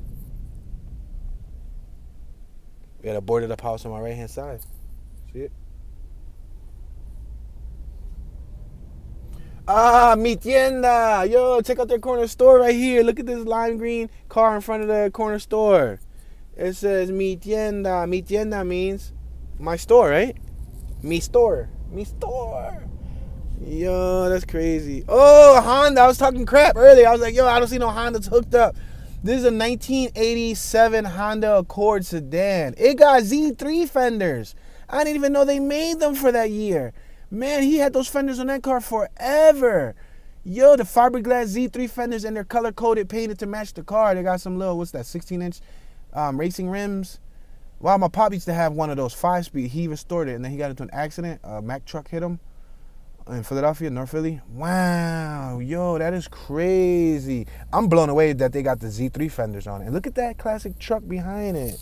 We got a boarded up house on my right hand side. See it? Ah, mi tienda. Yo, check out their corner store right here. Look at this lime green car in front of the corner store. It says mi tienda. Mi tienda means my store, right? Mi store. Mi store. Yo, that's crazy. Oh, Honda. I was talking crap earlier. I was like, yo, I don't see no Hondas hooked up. This is a 1987 Honda Accord sedan. It got Z3 fenders. I didn't even know they made them for that year. Man, he had those fenders on that car forever. Yo, the fiberglass Z3 fenders, and they're color-coded, painted to match the car. They got some little, what's that, 16-inch racing rims. Wow, my pop used to have one of those 5-speed. He restored it, and then he got into an accident. A Mack truck hit him in Philadelphia, North Philly. Wow, yo, that is crazy. I'm blown away that they got the Z3 fenders on it. And look at that classic truck behind it.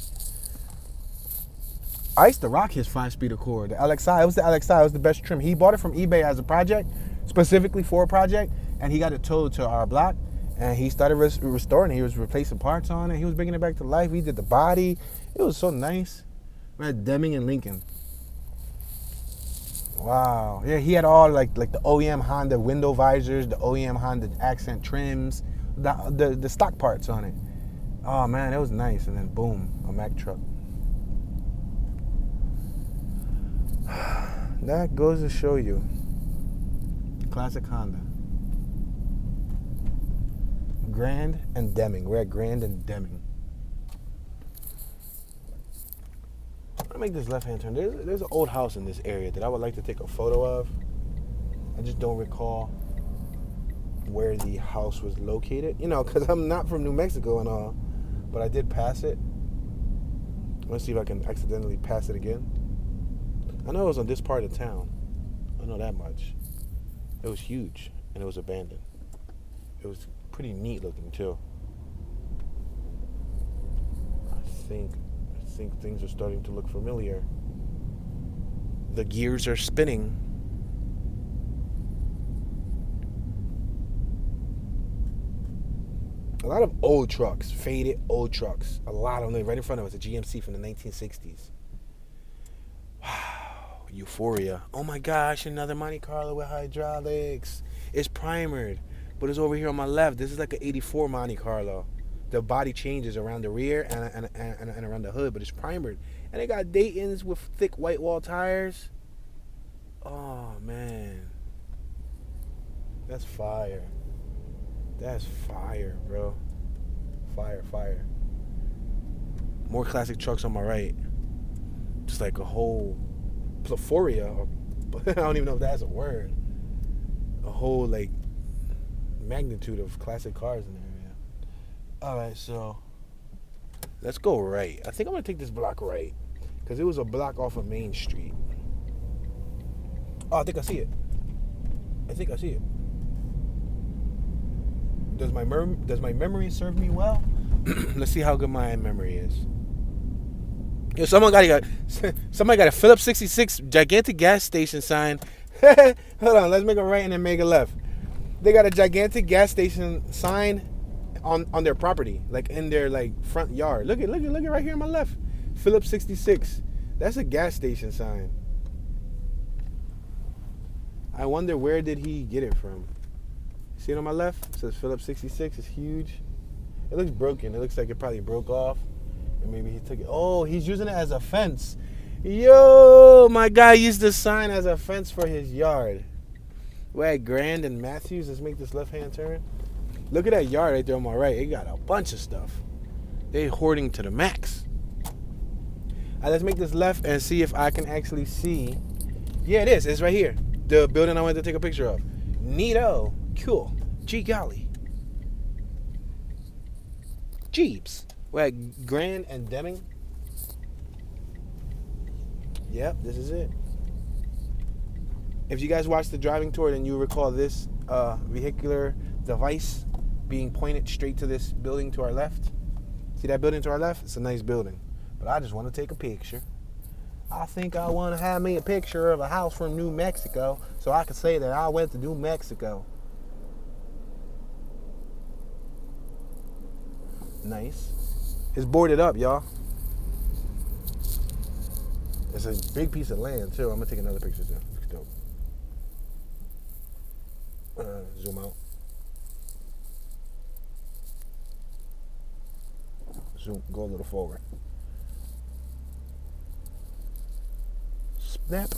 I used to rock his 5-speed Accord. The LXI, it was the LXI. It was the best trim. He bought it from eBay as a project, specifically for a project, and he got it towed to our block, and he started restoring it. He was replacing parts on it. He was bringing it back to life. We did the body. It was so nice. We're at Deming and Lincoln. Wow. Yeah, he had all like the OEM Honda window visors, the OEM Honda accent trims, the stock parts on it. Oh man, it was nice. And then boom, a Mack truck. That goes to show you. Classic Honda. Grand and Deming. We're at Grand and Deming. I'm gonna make this left-hand turn. There's an old house in this area that I would like to take a photo of. I just don't recall where the house was located. You know, because I'm not from New Mexico and all, but I did pass it. Let's see if I can accidentally pass it again. I know it was on this part of town. I know that much. It was huge and it was abandoned. It was pretty neat looking too. I think things are starting to look familiar. The gears are spinning. A lot of old trucks, faded old trucks. A lot of them right in front of us, a GMC from the 1960s. Wow, euphoria. Oh my gosh, another Monte Carlo with hydraulics. It's primered, but it's over here on my left. This is like an 84 Monte Carlo. The body changes around the rear and around the hood, but it's primered. And they got Daytons with thick white wall tires. Oh, man. That's fire. That's fire, bro. Fire, fire. More classic trucks on my right. Just like a whole plethora. I don't even know if that's a word. A whole, like, magnitude of classic cars in there. Alright, so let's go right. I think I'm going to take this block right because it was a block off of Main Street. Oh, I think I see it. Does my memory serve me well? Let's see how good my memory is. Yo, somebody got a Phillips 66 gigantic gas station sign. Hold on, let's make a right and then make a left. They got a gigantic gas station sign on their property, like in their like front yard. Look at right here on my left. Phillips 66. That's a gas station sign. I wonder where did he get it from? See it on my left? It says Phillips 66. It's huge. It looks broken. It looks like it probably broke off. And maybe he took it. Oh, he's using it as a fence. Yo, my guy used the sign as a fence for his yard. We're at Grand and Matthews. Let's make this left-hand turn. Look at that yard right there on my right. It got a bunch of stuff. They hoarding to the max. All right, let's make this left and see if I can actually see. Yeah, it is. It's right here. The building I wanted to take a picture of. Neato. Cool. Gee golly. Jeeps. We're at Grand and Deming. Yep, this is it. If you guys watched the driving tour, then you recall this vehicular device being pointed straight to this building to our left. See that building to our left? It's a nice building. But I just want to take a picture. I think I want to have me a picture of a house from New Mexico so I can say that I went to New Mexico. Nice. It's boarded up, y'all. It's a big piece of land, too. I'm going to take another picture, too. Looks dope. Zoom out. Zoom. Go a little forward. Snap.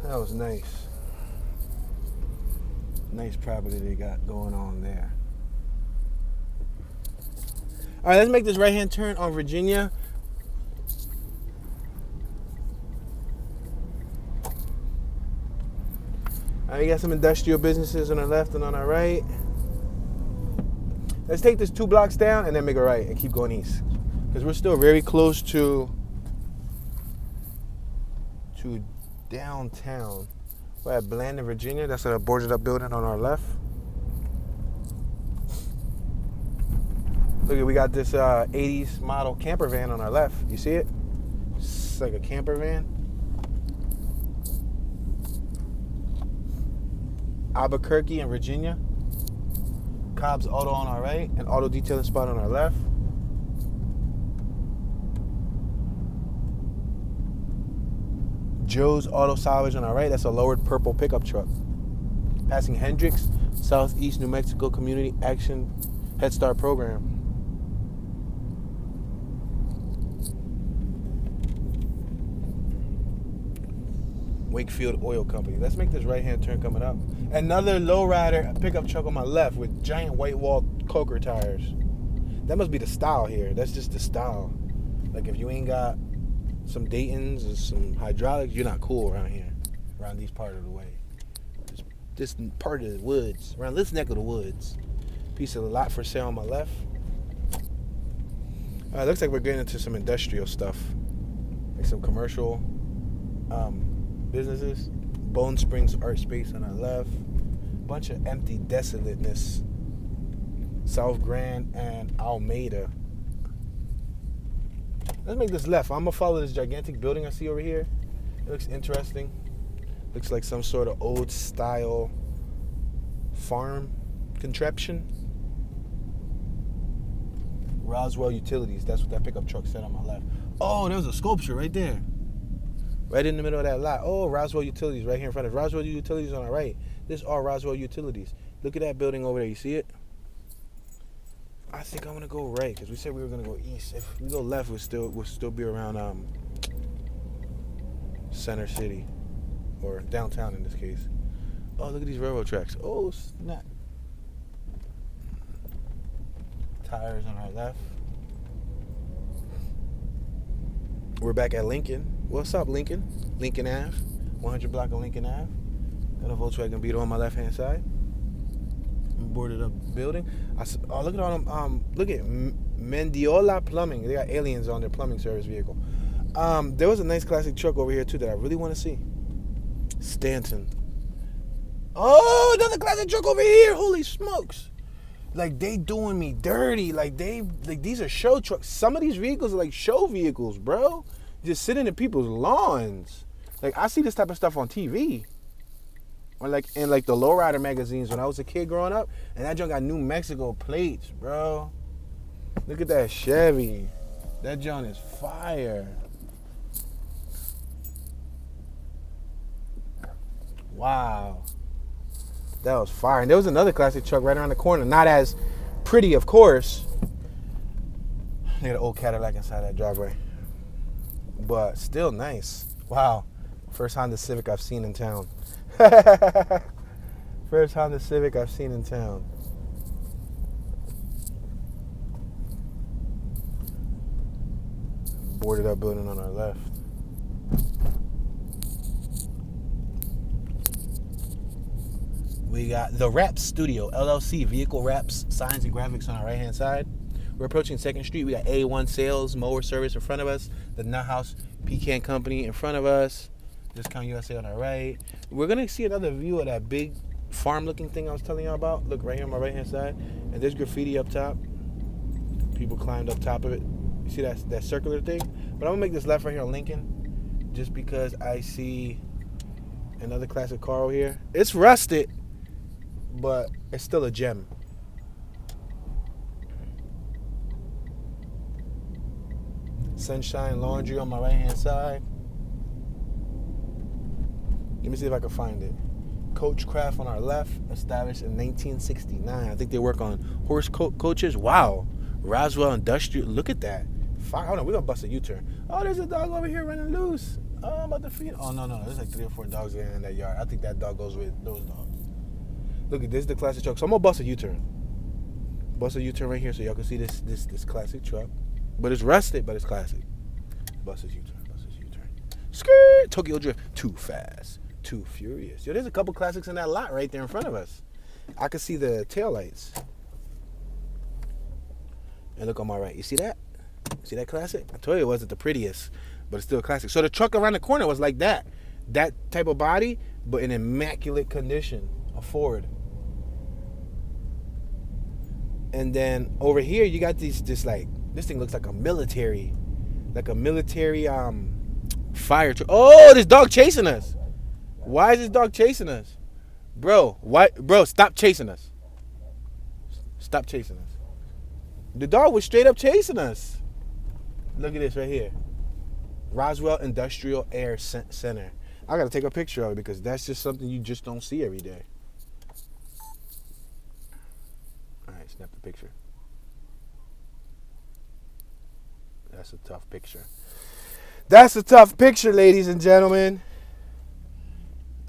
That was nice. Nice property they got going on there. All right, let's make this right-hand turn on Virginia. All right, we got some industrial businesses on our left and on our right. Let's take this 2 blocks down and then make a right and keep going east. Because we're still very close to downtown. We're at Blandon, Virginia. That's a boarded up building on our left. Look, we got this 80s model camper van on our left. You see it? It's like a camper van. Albuquerque and Virginia. Cobb's Auto on our right. An auto detailing spot on our left. Joe's Auto Salvage on our right. That's a lowered purple pickup truck. Passing Hendricks, Southeast New Mexico Community Action Head Start Program. Wakefield Oil Company. Let's make this right-hand turn coming up. Another lowrider pickup truck on my left with giant white wall Coker tires. That must be the style here. That's just the style. Like if you ain't got some Daytons or some hydraulics, you're not cool around here. Around these part of the way. This part of the woods. Around this neck of the woods. Piece of the lot for sale on my left. Looks like we're getting into some industrial stuff. Like some commercial businesses. Bone Springs Art Space on our left. Bunch of empty desolateness. South Grand and Almeida. Let's make this left. I'm gonna follow this gigantic building I see over here. It looks interesting. Looks like some sort of old style farm contraption. Roswell Utilities. That's what that pickup truck said on my left. Oh, there was a sculpture right there. Right in the middle of that lot. Oh, Roswell Utilities right here in front of Roswell Utilities on our right. This is all Roswell Utilities. Look at that building over there. You see it? I think I'm gonna go right because we said we were gonna go east. If we go left, we'll still be around Center City or downtown in this case. Oh, look at these railroad tracks. Oh snap! Tires on our left. We're back at Lincoln. What's up, Lincoln? Lincoln Ave, 100 block of Lincoln Ave. Got a Volkswagen Beetle on my left-hand side. Boarded up building. Oh, look at all them. Look at Mendiola Plumbing. They got aliens on their plumbing service vehicle. There was a nice classic truck over here too that I really want to see. Stanton. Oh, another classic truck over here. Holy smokes. Like, they doing me dirty. Like, these are show trucks. Some of these vehicles are like show vehicles, bro. Just sitting in people's lawns. Like, I see this type of stuff on TV. Or like in like the lowrider magazines when I was a kid growing up. And that joint got New Mexico plates, bro. Look at that Chevy. That joint is fire. Wow. That was fire. And there was another classic truck right around the corner. Not as pretty, of course. They had an old Cadillac inside that driveway. But still nice. Wow. First Honda Civic I've seen in town. First Honda Civic I've seen in town. Boarded up building on our left. We got the Reps Studio, LLC, vehicle reps, signs and graphics on our right-hand side. We're approaching 2nd Street. We got A1 Sales, Mower Service in front of us. The Nut House Pecan Company in front of us. Discount USA on our right. We're going to see another view of that big farm-looking thing I was telling y'all about. Look, right here on my right-hand side. And there's graffiti up top. People climbed up top of it. You see that circular thing? But I'm going to make this left right here on Lincoln just because I see another classic car over here. It's rusted, but it's still a gem. Sunshine Laundry on my right-hand side. Let me see if I can find it. Coachcraft on our left, established in 1969. I think they work on horse coaches. Wow. Roswell Industrial. Look at that. Fire. Hold on, we're going to bust a U-turn. Oh, there's a dog over here running loose. Oh, I'm about to feed. Oh, no. There's like 3 or 4 dogs in that yard. I think that dog goes with those dogs. Look at this, the classic truck. So I'm going to bust a U-turn. Bust a U-turn right here so y'all can see this classic truck. But it's rusted, but it's classic. Bust his U-turn. Skirt. Tokyo Drift. Too fast. Too furious. Yo, there's a couple classics in that lot right there in front of us. I can see the taillights. And look on my right. You see that? See that classic? I told you it wasn't the prettiest, but it's still a classic. So the truck around the corner was like that. That type of body, but in immaculate condition. A Ford. And then over here, you got this thing looks like a military fire truck. Oh, this dog chasing us. Why is this dog chasing us? Bro, stop chasing us. Stop chasing us. The dog was straight up chasing us. Look at this right here. Roswell Industrial Air Center. I got to take a picture of it because that's just something you just don't see every day. All right, snap the picture. That's a tough picture. That's a tough picture, ladies and gentlemen.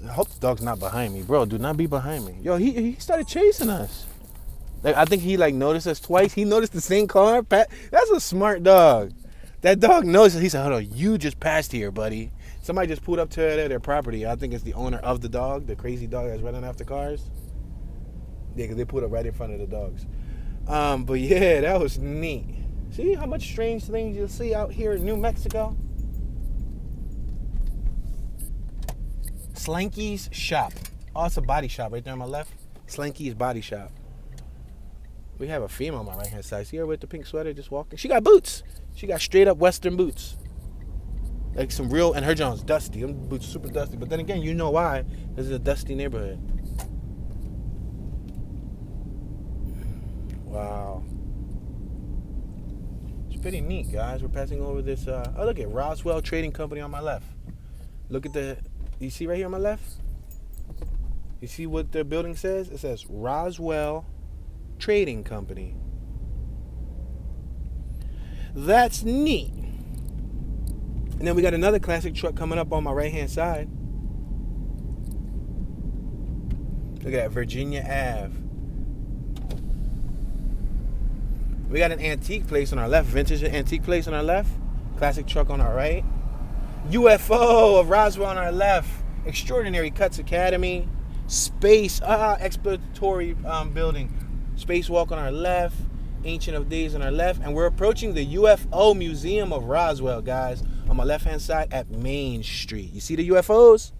I hope the dog's not behind me. Bro, do not be behind me. Yo, he started chasing us. Like, I think he noticed us twice. He noticed the same car. That's a smart dog. That dog knows. He said, hold on, you just passed here, buddy. Somebody just pulled up to their property. I think it's the owner of the dog, the crazy dog that's running after cars. Yeah, because they pulled up right in front of the dogs. But yeah, that was neat. See how much strange things you'll see out here in New Mexico? Slanky's Shop. Oh, it's a body shop right there on my left. Slanky's Body Shop. We have a female on my right-hand side. See her with the pink sweater just walking? She got boots. She got straight up Western boots. Like some real, and her joint's dusty. Them boots are super dusty. But then again, you know why. This is a dusty neighborhood. Wow. It's pretty neat, guys. We're passing over this, oh, look at Roswell Trading Company on my left. Look at you see right here on my left? You see what the building says? It says Roswell Trading Company. That's neat. And then we got another classic truck coming up on my right-hand side. Look at that, Virginia Ave. We got an antique place on our left, vintage antique place on our left. Classic truck on our right. UFO of Roswell on our left. Extraordinary Cuts Academy. Space exploratory building. Spacewalk on our left. Ancient of Days on our left. And we're approaching the UFO Museum of Roswell, guys, on my left-hand side at Main Street. You see the UFOs?